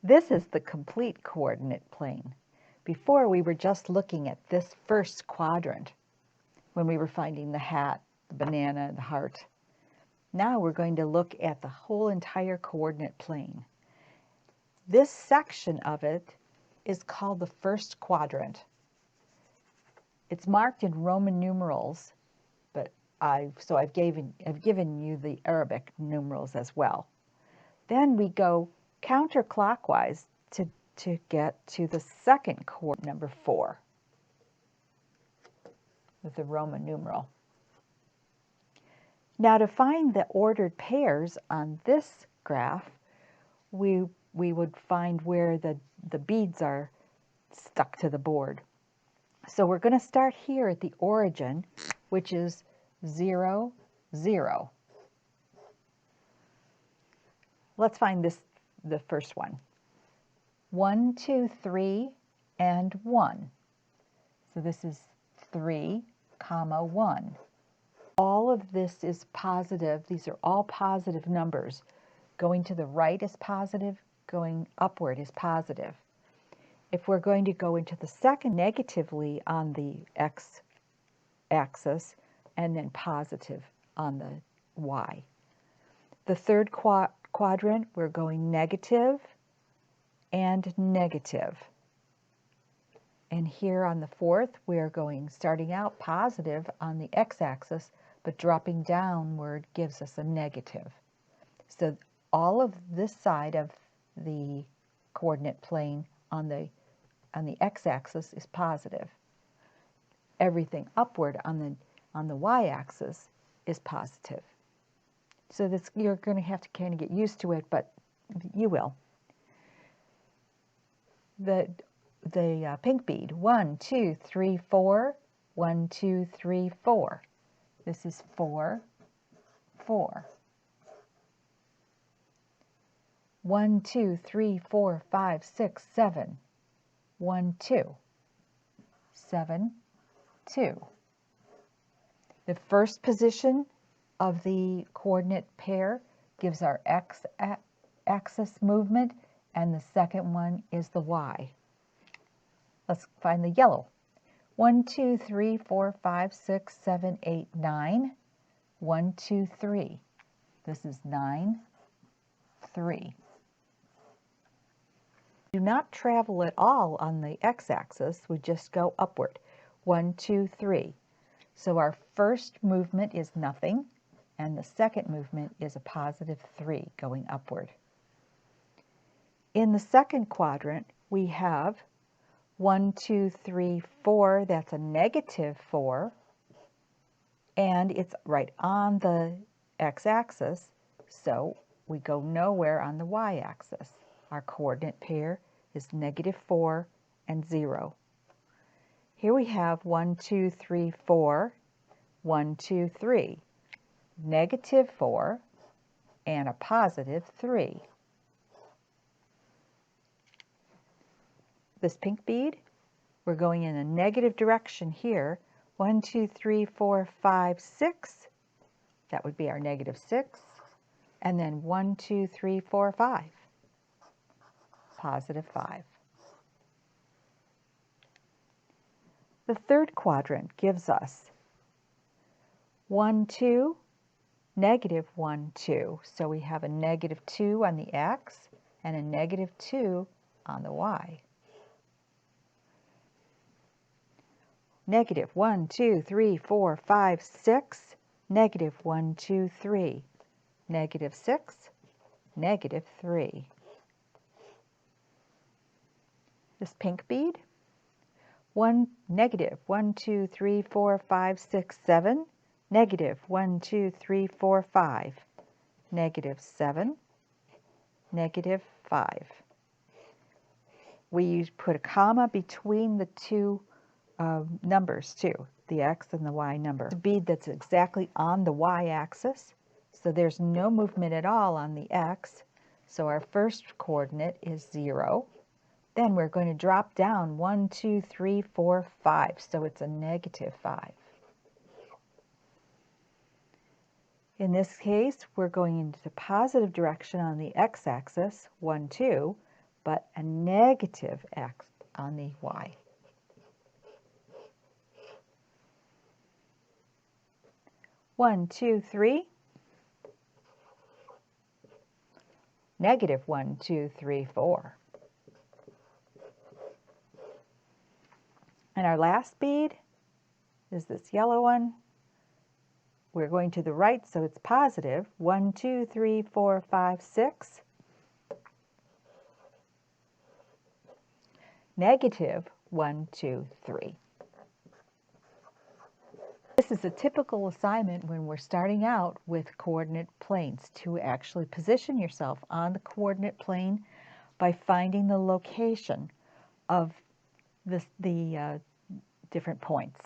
This is the complete coordinate plane. Before, we were just looking at this first quadrant when we were finding the hat, the banana, the heart. Now we're going to look at the whole entire coordinate plane. This section of it is called the first quadrant. It's marked in Roman numerals, but I've given you the Arabic numerals as well. Then we go counterclockwise to get to the second coordinate, number 4, with the Roman numeral. Now to find the ordered pairs on this graph, we would find where the beads are stuck to the board. So we're going to start here at the origin, which is 0, 0. Let's find the first one. 1, 2, 3, and 1. So this is 3, 1. All of this is positive. These are all positive numbers. Going to the right is positive, going upward is positive. If we're going to go into the second, negatively on the x-axis and then positive on the y. The third quadrant, we're going negative and negative. And here on the fourth, we are starting out positive on the x-axis, but dropping downward gives us a negative. So all of this side of the coordinate plane on the x-axis is positive. Everything upward on the y-axis is positive. So this, you're going to have to kind of get used to it, but you will. The pink bead, 1, 2, 3, 4, 1, 2, 3, 4. This is 4, 4. 1, 2, 3, 4, 5, 6, 7. 1, 2. 7, 2. The first position of the coordinate pair gives our x-axis movement, and the second one is the y. Let's find the yellow. 1, 2, 3, 4, 5, 6, 7, 8, 9. 1, 2, 3. This is 9, 3. Do not travel at all on the x-axis. We just go upward. 1, 2, 3. So our first movement is nothing, and the second movement is a positive 3 going upward. In the second quadrant, we have 1, 2, 3, 4. That's a negative 4, and it's right on the x-axis, so we go nowhere on the y-axis. Our coordinate pair is negative 4 and 0. Here we have 1, 2, 3, 4, 1, 2, 3. Negative 4 and a positive 3. This pink bead, we're going in a negative direction here. 1, 2, 3, 4, 5, 6. That would be our negative 6. And then 1, 2, 3, 4, 5. Positive 5. The third quadrant gives us 1, 2, negative 1, 2. So we have a negative 2 on the x and a negative 2 on the y. Negative 1, 2, 3, 4, 5, 6. Negative 1, 2, 3. Negative 6, negative 3. This pink bead, negative 1, 2, 3, 4, 5, 6, 7. Negative 1, 2, 3, 4, 5. Negative 7, negative 5. We put a comma between the two numbers too, the x and the y number. It's a bead that's exactly on the y-axis, so there's no movement at all on the x. So our first coordinate is 0. Then we're going to drop down 1, 2, 3, 4, 5. So it's a negative 5. In this case, we're going into the positive direction on the x-axis, 1, 2. but a negative x on the y. One, two, three. Negative 1, 2, 3, 4. And our last bead is this yellow one. We're going to the right, so it's positive. 1, 2, 3, 4, 5, 6. Negative 1, 2, 3. This is a typical assignment when we're starting out with coordinate planes, to actually position yourself on the coordinate plane by finding the location of the different points.